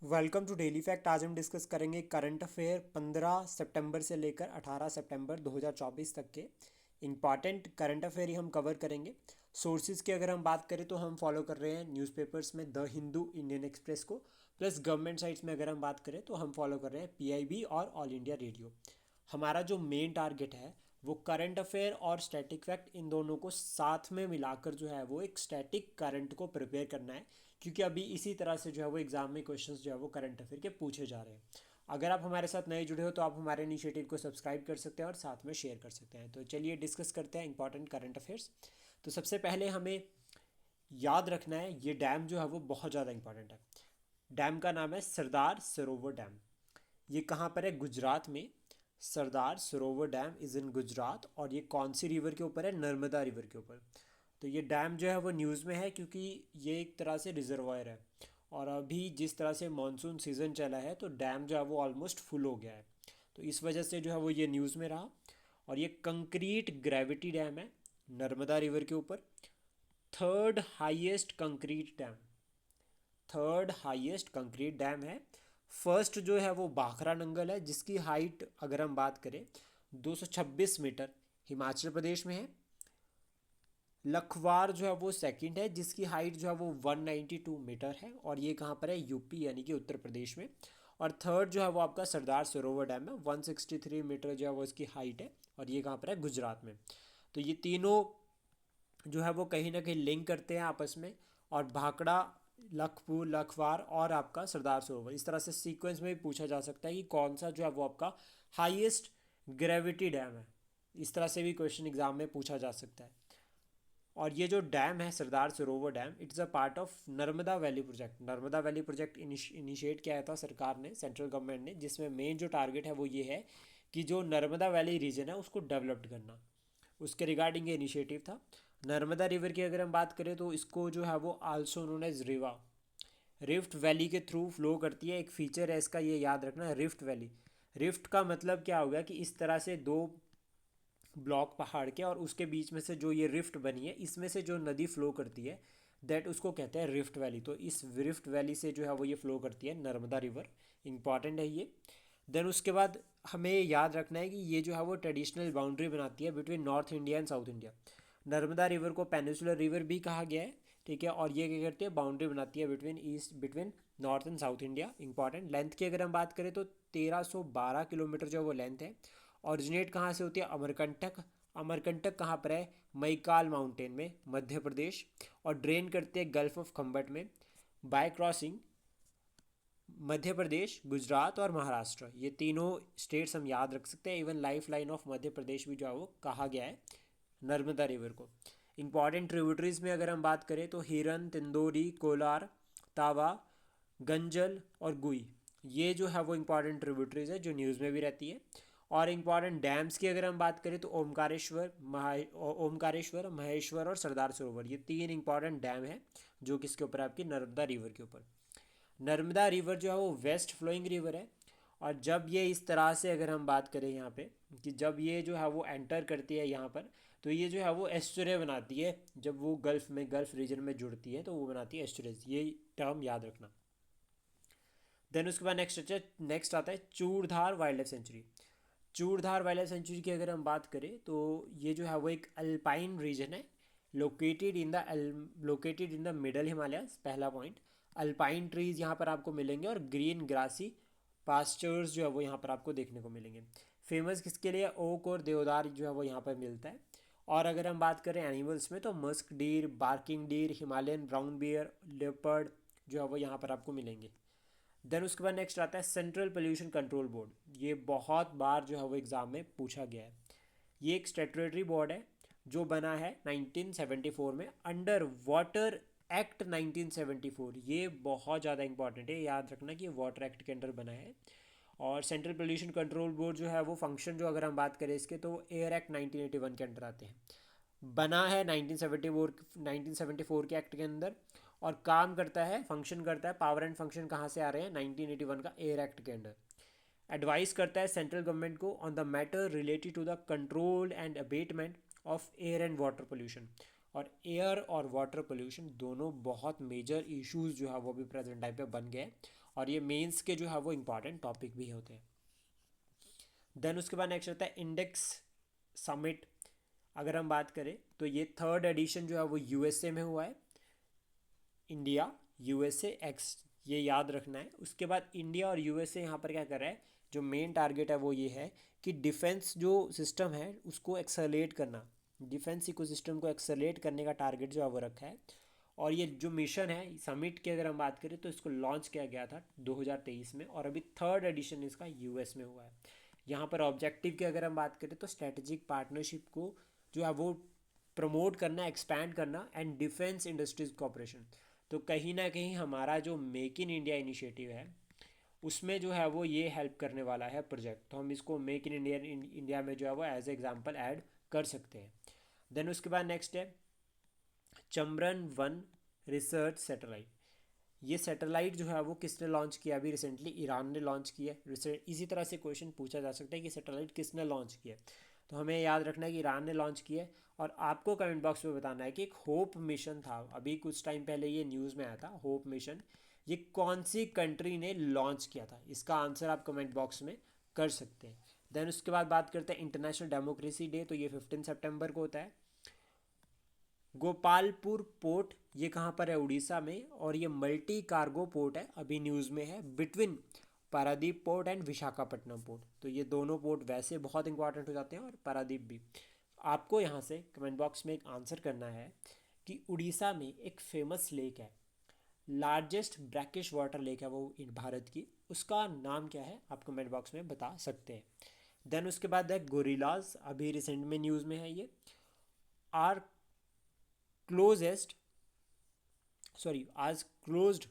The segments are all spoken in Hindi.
Welcome to daily fact. आज हम डिस्कस करेंगे करंट अफेयर 15 सितंबर से लेकर 18 सितंबर 2024 तक के इंपॉर्टेंट करंट अफेयर ही हम कवर करेंगे। सोर्सेज की अगर हम बात करें तो हम फॉलो कर रहे हैं न्यूज़पेपर्स में द हिंदू, इंडियन एक्सप्रेस को। प्लस गवर्नमेंट साइट्स में अगर हम बात करें तो हम फॉलो कर रहे हैं पीआईबी और ऑल इंडिया रेडियो। हमारा जो मेन टारगेट है वो करंट अफेयर और स्टैटिक फैक्ट इन दोनों को साथ में मिलाकर जो है वो एक स्टैटिक करंट को प्रिपेयर करना है, क्योंकि अभी इसी तरह से जो है वो एग्ज़ाम में क्वेश्चंस जो है वो करंट अफेयर के पूछे जा रहे हैं। अगर आप हमारे साथ नए जुड़े हो तो आप हमारे इनिशिएटिव को सब्सक्राइब कर सकते हैं और साथ में शेयर कर सकते हैं। तो चलिए डिस्कस करते हैं इंपॉर्टेंट करंट अफेयर्स। तो सबसे पहले हमें याद रखना है ये डैम जो है वो बहुत ज़्यादा इंपॉर्टेंट है। डैम का नाम है सरदार सरोवर डैम। ये कहाँ पर है? गुजरात में। Sardar Sarovar dam is in Gujarat. और ये कौन सी रिवर के ऊपर है? नर्मदा रिवर के ऊपर। तो ये डैम जो है वो न्यूज़ में है क्योंकि ये एक तरह से रिजर्वायर है। और अभी जिस तरह से मानसून सीज़न चला है तो डैम जो है वो ऑलमोस्ट फुल हो गया है। तो इस वजह से जो है वो ये न्यूज़ में रहा। और ये कंक्रीट ग्रेविटी डैम है नर्मदा रिवर के ऊपर। Third highest concrete dam. Third highest concrete dam है। फर्स्ट जो है वो बाखरा नंगल है, जिसकी हाइट अगर हम बात करें 226 मीटर, हिमाचल प्रदेश में है। लखवार जो है वो सेकंड है, जिसकी हाइट जो है वो 192 मीटर है, और ये कहाँ पर है? यूपी यानी कि उत्तर प्रदेश में। और थर्ड जो है वो आपका सरदार सरोवर डैम है, 163 मीटर जो है वो इसकी हाइट है, और ये कहाँ पर है? गुजरात में। तो ये तीनों जो है वो कहीं ना कहीं लिंक करते हैं आपस में। और भाखड़ा, लखपुर, लखवार और आपका सरदार सरोवर, इस तरह से सीक्वेंस में भी पूछा जा सकता है कि कौन सा जो है वो आपका हाईएस्ट ग्रेविटी डैम है। इस तरह से भी क्वेश्चन एग्जाम में पूछा जा सकता है। और ये जो डैम है Sardar Sarovar dam, it's a part of Narmada valley project. Narmada valley project initiate किया था सरकार ने, सेंट्रल गवर्नमेंट ने, जिसमें मेन जो टारगेट है वो ये है कि जो नर्मदा वैली रीजन है उसको डेवलप्ड करना। उसके रिगार्डिंग ये इनिशिएटिव था। नर्मदा रिवर की अगर हम बात करें तो इसको जो है वो आल्सो नोन एज रिवा, रिफ्ट वैली के थ्रू फ्लो करती है। एक फीचर है इसका, ये याद रखना है, रिफ्ट वैली। रिफ्ट का मतलब क्या होगा कि इस तरह से दो ब्लॉक पहाड़ के और उसके बीच में से जो ये रिफ्ट बनी है, इसमें से जो नदी फ्लो करती है, दैट उसको कहते हैं रिफ्ट वैली। तो इस रिफ्ट वैली से जो है वो ये फ्लो करती है नर्मदा रिवर। इंपॉर्टेंट है ये। देन उसके बाद हमें याद रखना है कि ये जो है वो ट्रेडिशनल बाउंड्री बनाती है between north India and south India. Narmada river को पेनिसुलर रिवर भी कहा गया है, ठीक है। और ये क्या करती है? बाउंड्री बनाती है between north and south India. Important length की अगर हम बात करें तो 1312 किलोमीटर जो वो लेंथ है। ऑरिजिनेट कहाँ से होती है? अमरकंटक। अमरकंटक कहाँ पर है? मैकाल माउंटेन में, मध्य प्रदेश। और ड्रेन करते हैं गल्फ ऑफ खम्बट में, बाय क्रॉसिंग मध्य प्रदेश, गुजरात और महाराष्ट्र। ये तीनों स्टेट्स हम याद रख सकते हैं। Even life line of Madhya Pradesh भी जो है वो कहा गया है नर्मदा रिवर को। इंपॉर्टेंट ट्रिब्यूटरीज में अगर हम बात करें तो हिरन, तिंदोरी, कोलार, तावा, गंजल और गुई, ये जो है वो इंपॉर्टेंट ट्रिब्यूटरीज है जो न्यूज़ में भी रहती है। और इंपॉर्टेंट डैम्स की अगर हम बात करें तो ओमकारेश्वर, महेश्वर और सरदार सरोवर, ये तीन इंपॉर्टेंट डैम है जो किसके ऊपर है? आपकी नर्मदा रिवर के ऊपर। नर्मदा रिवर जो है वो वेस्ट फ्लोइंग रिवर है। और जब ये इस तरह से अगर हम बात करें यहाँ पे कि जब ये जो है वो एंटर करती है यहाँ पर, तो ये जो है वो एस्चुरे बनाती है। जब वो गल्फ रीजन में जुड़ती है तो वो बनाती है एस्चुरेज। ये टर्म याद रखना। देन उसके बाद नेक्स्ट आता है Churdhar wild life sanctuary. Churdhar wild life sanctuary की अगर हम बात करें तो ये जो है वो एक अल्पाइन रीजन है, located in the middle Himalayas. पहला पॉइंट, अल्पाइन ट्रीज यहाँ पर आपको मिलेंगे और ग्रीन ग्रासी पास्चर्स जो है वो यहाँ पर आपको देखने को मिलेंगे। फेमस किसके लिए? ओक और देवदार जो है वो यहाँ पर मिलता है। और अगर हम बात करें एनिमल्स में तो Musk deer, barking deer, Himalayan brown bear, leopard जो है वो यहाँ पर आपको मिलेंगे। देन उसके बाद नेक्स्ट आता है सेंट्रल पोल्यूशन कंट्रोल बोर्ड। ये बहुत बार जो है वो एग्ज़ाम में पूछा गया है। ये एक स्टेटरी बोर्ड है जो बना है 1974 में अंडर वाटर एक्ट 1974। ये बहुत ज़्यादा इंपॉर्टेंट है, याद रखना कि वाटर एक्ट के अंडर बना है। और सेंट्रल पोल्यूशन कंट्रोल बोर्ड जो है वो फंक्शन, जो अगर हम बात करें इसके, तो एयर एक्ट 1981 के अंडर आते हैं। बना है 1974 के एक्ट के अंदर। और काम करता है, फंक्शन करता है, पावर एंड फंक्शन कहाँ से आ रहे हैं? 1981 का एयर एक्ट के अंडर। एडवाइस करता है सेंट्रल गवर्नमेंट को on the matter related to the control and abatement of air and water pollution. और एयर और वाटर पोल्यूशन दोनों बहुत मेजर इश्यूज जो है वो भी प्रेजेंट टाइम पे बन गए। और ये मेंस के जो है वो इम्पॉर्टेंट टॉपिक भी होते हैं। देन उसके बाद नेक्स्ट आता है इंडेक्स समिट। अगर हम बात करें तो ये थर्ड एडिशन जो है वो यूएसए में हुआ है। इंडिया यूएसए एक्स, ये याद रखना है। उसके बाद इंडिया और यूएसए यहाँ पर क्या कर रहा है, जो मेन टारगेट है वो ये है कि डिफेंस जो सिस्टम है उसको एक्सेलरेट करना, डिफेंस इकोसिस्टम को एक्सेलरेट करने का टारगेट जो है वो रखा है। और ये जो मिशन है समिट की अगर हम बात करें तो इसको लॉन्च किया गया था 2023 में, और अभी थर्ड एडिशन इसका यूएस में हुआ है। यहाँ पर ऑब्जेक्टिव की अगर हम बात करें तो स्ट्रेटेजिक पार्टनरशिप को जो है वो प्रमोट करना, एक्सपैंड करना एंड डिफेंस इंडस्ट्रीज कॉपरेशन। तो कहीं ना कहीं हमारा जो मेक इन इंडिया इनिशिएटिव है उसमें जो है वो ये हेल्प करने वाला है प्रोजेक्ट, तो हम इसको मेक इन इंडिया इंडिया में जो है वो एज एग्जाम्पल ऐड कर सकते हैं। देन उसके बाद नेक्स्ट है चंद्रयान 1 रिसर्च सैटेलाइट। ये सैटेलाइट जो है वो किसने लॉन्च किया, अभी रिसेंटली ईरान ने लॉन्च किया। इसी तरह से क्वेश्चन पूछा जा सकता है कि सैटेलाइट किसने लॉन्च किया, तो हमें याद रखना है कि ईरान ने लॉन्च किया। और आपको कमेंट बॉक्स में बताना है कि एक होप मिशन था, अभी कुछ टाइम पहले ये न्यूज़ में आया था होप मिशन, ये कौन सी कंट्री ने लॉन्च किया था, इसका आंसर आप कमेंट बॉक्स में कर सकते हैं। देन उसके बाद बात करते हैं इंटरनेशनल डेमोक्रेसी डे, तो ये 15 सितंबर को होता है। गोपालपुर पोर्ट ये कहाँ पर है, उड़ीसा में, और ये मल्टी कार्गो पोर्ट है, अभी न्यूज़ में है, between Paradip port and Visakhapatnam port. तो ये दोनों पोर्ट वैसे बहुत इंपॉर्टेंट हो जाते हैं, और पारादीप भी। आपको यहाँ से कमेंट बॉक्स में एक आंसर करना है कि उड़ीसा में एक फेमस लेक है, लार्जेस्ट ब्रैकिश वाटर लेक है वो भारत की, उसका नाम क्या है आप कमेंट बॉक्स में बता सकते हैं। देन उसके बाद है गोरिल्लाज, अभी रिसेंट में न्यूज़ में है ये। Our closest sorry as closed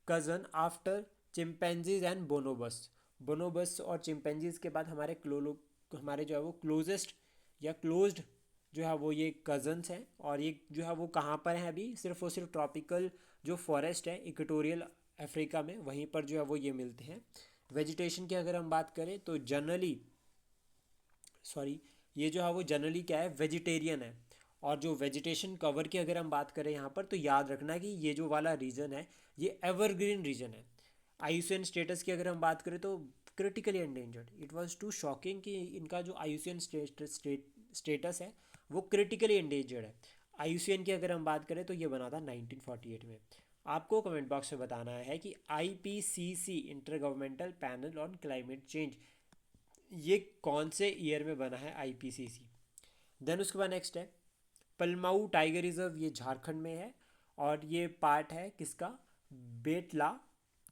cousin after chimpanzees and bonobos. Bonobos और चिंपैंजीज के बाद हमारे जो है वो क्लोजेस्ट या क्लोज्ड जो है वो ये कज़न्स हैं, और ये जो है वो कहाँ पर हैं अभी, सिर्फ और सिर्फ ट्रॉपिकल जो फॉरेस्ट है इक्वेटोरियल अफ्रीका में, वहीं पर जो है वो ये मिलते हैं। वेजिटेशन की अगर हम बात करें तो जनरली ये जो है वो जनरली क्या है, वेजिटेरियन है। और जो वेजिटेशन कवर की अगर हम बात करें यहाँ पर, तो याद रखना कि ये जो वाला रीजन है ये एवरग्रीन रीजन है। आईयूसीएन स्टेटस की अगर हम बात करें तो critically endangered, it was too shocking कि इनका जो आईयूसीएन स्टेटस है वो क्रिटिकली एंडेंजर्ड है। आईयूसीएन की अगर हम बात करें तो ये बना था 1948 में। आपको कमेंट बॉक्स में बताना है कि IPCC inter governmental panel on climate change ये कौन से ईयर में बना है आईपीसीसी। देन उसके बाद नेक्स्ट है पलमाऊ टाइगर रिजर्व, ये झारखंड में है, और ये पार्ट है किसका, बेतला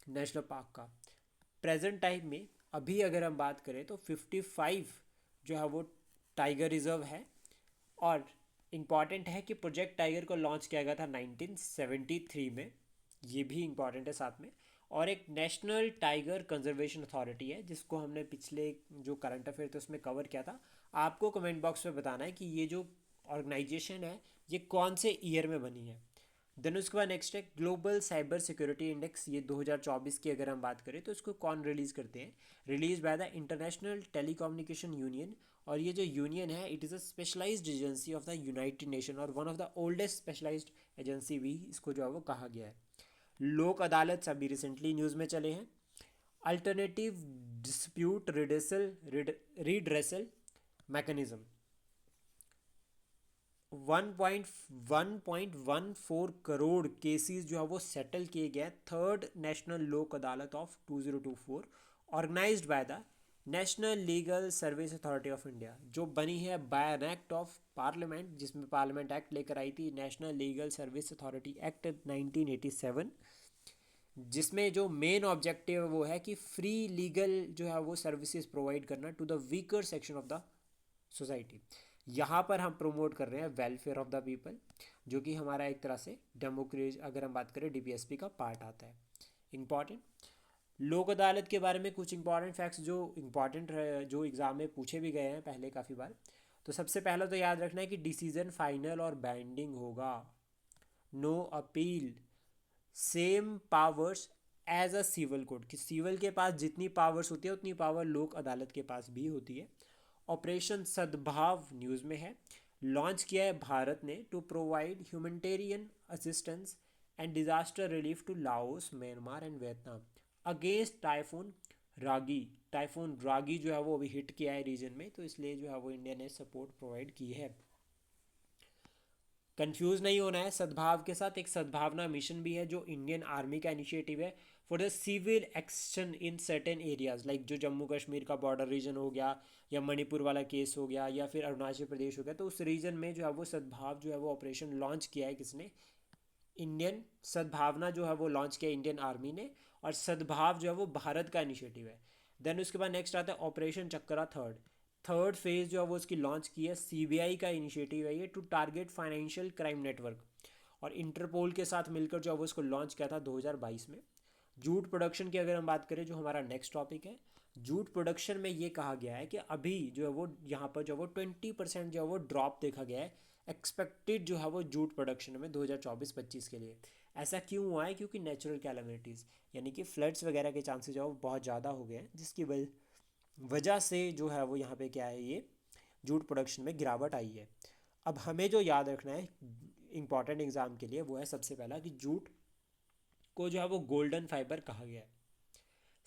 नेशनल पार्क का। प्रेजेंट टाइम में अभी अगर हम बात करें तो 55 जो है वो टाइगर रिजर्व है। और इम्पॉर्टेंट है कि प्रोजेक्ट टाइगर को लॉन्च किया गया था 1973 में, ये भी इम्पॉर्टेंट है साथ में। और एक नेशनल टाइगर कंजर्वेशन अथॉरिटी है जिसको हमने पिछले जो करंट अफेयर थे उसमें कवर किया था। आपको कमेंट बॉक्स में बताना है कि ये जो ऑर्गेनाइजेशन है ये कौन से ईयर में बनी है। देन उसके बाद नेक्स्ट है ग्लोबल साइबर सिक्योरिटी इंडेक्स, ये 2024 की अगर हम बात करें तो इसको कौन रिलीज़ करते हैं, release by the international telecommunication union. और ये जो यूनियन है it is a specialised agency of the United Nation, और one of the oldest specialised agency भी इसको जो है वो कहा गया है। लोक अदालत अभी रिसेंटली न्यूज़ में चले हैं। Alternative dispute redressal mechanism, 1.14 crore cases जो है वो सेटल किए गए। Third national Lok Adalat of 2024 organised by the national legal service authority of India, जो बनी है by an act of parliament, जिसमें पार्लियामेंट एक्ट लेकर आई थी, national legal service authority act 1987, जिसमें जो मेन ऑब्जेक्टिव वो है कि फ्री लीगल जो है वो सर्विसेज प्रोवाइड करना to the weaker section of the society. यहाँ पर हम प्रमोट कर रहे हैं वेलफेयर ऑफ द पीपल, जो कि हमारा एक तरह से डेमोक्रेसी अगर हम बात करें डीपीएसपी का पार्ट आता है। इम्पॉर्टेंट लोक अदालत के बारे में कुछ इंपॉर्टेंट फैक्ट्स जो इम्पॉर्टेंट जो एग्ज़ाम में पूछे भी गए हैं पहले काफ़ी बार। तो सबसे पहला तो याद रखना है कि डिसीजन फाइनल और बाइंडिंग होगा, no appeal, same powers as a civil court, कि सिविल के पास जितनी पावर्स होती है उतनी पावर लोक अदालत के पास भी होती है। ऑपरेशन सद्भाव न्यूज़ में है, लॉन्च किया है भारत ने to provide humanitarian assistance and disaster relief to Laos, Myanmar and Vietnam. Against typhoon Ragi जो है वो अभी हिट किया है रीजन में, तो इसलिए जो है वो इंडिया ने सपोर्ट प्रोवाइड की है। कंफ्यूज नहीं होना है, सद्भाव के साथ एक सद्भावना मिशन भी है जो इंडियन आर्मी का इनिशिएटिव है for the civil action in certain areas, like जो जम्मू कश्मीर का बॉर्डर रीजन हो गया, या मणिपुर वाला केस हो गया, या फिर अरुणाचल प्रदेश हो गया, तो उस रीजन में जो है वो सद्भाव जो है वो ऑपरेशन लॉन्च किया है किसने, इंडियन सद्भावना जो है वो लॉन्च किया इंडियन आर्मी ने, और सद्भाव जो है वो भारत का इनिशिएटिव है। देन उसके बाद नेक्स्ट आता है ऑपरेशन चक्रा थर्ड फेज जो है वो उसकी लॉन्च की है, सीबीआई का इनिशिएटिव है ये, to target financial crime network, और इंटरपोल के साथ मिलकर जो है वो इसको लॉन्च किया था 2022 में। जूट प्रोडक्शन की अगर हम बात करें, जो हमारा नेक्स्ट टॉपिक है, जूट प्रोडक्शन में ये कहा गया है कि अभी जो है वो यहाँ पर जो है वो 20% जो है वो ड्रॉप देखा गया है एक्सपेक्टेड जो है वो जूट प्रोडक्शन में 2024-25 के लिए। ऐसा क्यों हुआ है? क्योंकि नेचुरल कैलामिटीज़ यानी कि फ्लड्स वगैरह के चांसेस जो है वो बहुत ज़्यादा हो गए हैं, जिसकी वजह से जो है वो यहाँ पे क्या है, ये जूट प्रोडक्शन में गिरावट आई है। अब हमें जो याद रखना है इंपॉर्टेंट एग्जाम के लिए, वो है सबसे पहला कि जूट को जो है वो गोल्डन फाइबर कहा गया है।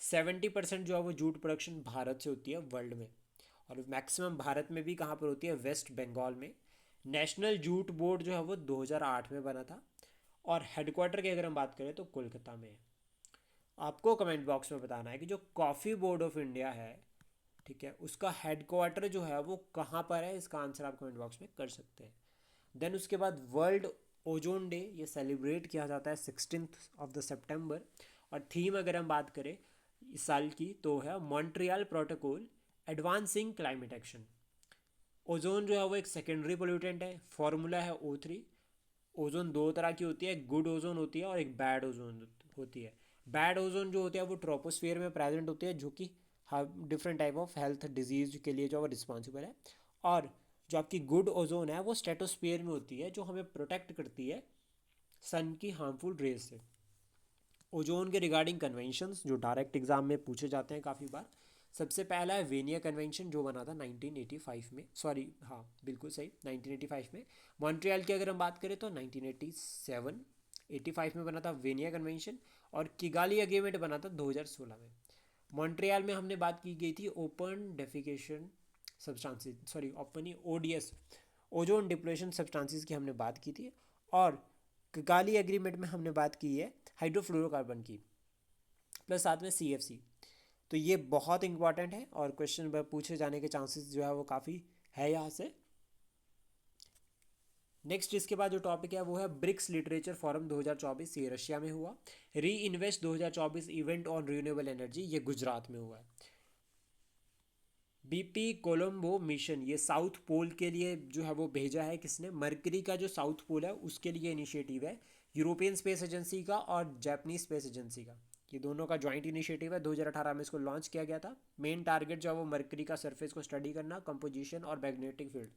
70% जो है वो जूट प्रोडक्शन भारत से होती है वर्ल्ड में, और मैक्सिमम भारत में भी कहाँ पर होती है, वेस्ट बंगाल में। नेशनल जूट बोर्ड जो है वो 2008 में बना था, और हेडक्वार्टर की अगर हम बात करें तो कोलकाता में है। आपको कमेंट बॉक्स में बताना है कि जो कॉफ़ी बोर्ड ऑफ इंडिया है, ठीक है, उसका हेडक्वार्टर जो है वो कहाँ पर है, इसका आंसर आप कमेंट बॉक्स में कर सकते हैं। देन उसके बाद वर्ल्ड ओजोन डे ये सेलिब्रेट किया जाता है 16 सितंबर, और थीम अगर हम बात करें इस साल की तो है Montreal protocol advancing climate action. Ozone जो है वो एक सेकेंडरी पोल्यूटेंट है, फॉर्मूला है O3। ओजोन दो तरह की होती है, गुड ओजोन होती है और एक बैड ओजोन होती है। बैड ओजोन जो होती है वो ट्रोपोस्फियर में प्रेजेंट होती है, जो कि different type of health disease के लिए जो है रिस्पॉन्सिबल है। और जो आपकी गुड ओजोन है वो स्ट्रेटोस्फियर में होती है, जो हमें प्रोटेक्ट करती है सन की हार्मफुल रेज से। ओजोन के रिगार्डिंग कन्वेंशंस जो डायरेक्ट एग्जाम में पूछे जाते हैं काफ़ी बार, सबसे पहला है वेनिया कन्वेंशन जो बना था 1985 में, सॉरी हाँ बिल्कुल सही 1985 में। मॉन्ट्रियल की अगर हम बात करें तो 1987 85 में बना था वेनिया कन्वेंशन, और किगाली एग्रीमेंट बना था 2016 में। मॉन्ट्रियल में हमने बात की गई थी open defecation substances, sorry open ही ODS, ओजोन डिप्लेशन सब्सटेंसेस की हमने बात की थी। और किगाली एग्रीमेंट में हमने बात की है हाइड्रोफ्लोरोकार्बन की, प्लस साथ में CFC। तो ये बहुत इंपॉर्टेंट है और क्वेश्चन पूछे जाने के चांसेस जो है वो काफ़ी है यहाँ से। नेक्स्ट इसके बाद जो टॉपिक है वो है ब्रिक्स लिटरेचर फोरम 2024, ये रशिया में हुआ। री invest 2024 event on renewable energy, ये गुजरात में हुआ है। BP कोलंबो मिशन ये साउथ पोल के लिए जो है वो भेजा है किसने, मरकरी का जो साउथ पोल है उसके लिए इनिशिएटिव है यूरोपियन स्पेस एजेंसी का और जापानीज स्पेस एजेंसी का। ये दोनों का जॉइंट इनिशिएटिव है, 2018 में इसको लॉन्च किया गया था। मेन टारगेट जो है वो मरकरी का सरफेस को स्टडी करना, कंपोजिशन और मैग्नेटिक फील्ड।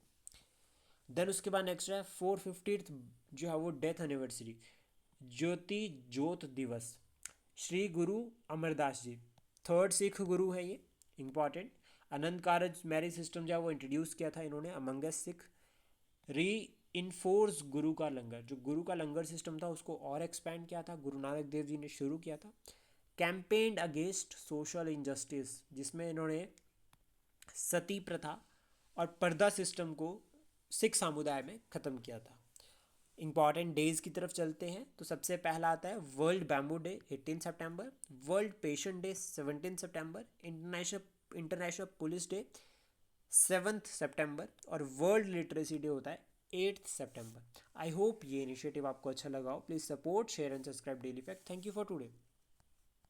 देन उसके बाद नेक्स्ट है 450th जो है वो डेथ एनिवर्सरी, ज्योति ज्योत दिवस, श्री गुरु अमरदास जी, थर्ड सिख गुरु है ये, इंपॉर्टेंट। अनंत कारज मैरिज सिस्टम जो है वो इंट्रोड्यूस किया था इन्होंने अमंगस सिख। री इन्फोर्स गुरु का लंगर, जो गुरु का लंगर सिस्टम था उसको और एक्सपैंड किया था, गुरु नानक देव जी ने शुरू किया था। कैंपेन्ड अगेंस्ट सोशल इनजस्टिस, जिसमें इन्होंने सती प्रथा और पर्दा सिस्टम को सिख समुदाय में ख़त्म किया था। इंपॉर्टेंट डेज की तरफ चलते हैं, तो सबसे पहला आता है वर्ल्ड बैम्बू डे 18 सितंबर, वर्ल्ड पेशेंट डे 17 सितंबर, इंटरनेशनल पुलिस डे 7 सितंबर, और वर्ल्ड लिटरेसी डे होता है 8 सितंबर। आई होप ये इनिशिएटिव आपको अच्छा लगा हो। Please support share and subscribe daily fact. Thank you for today.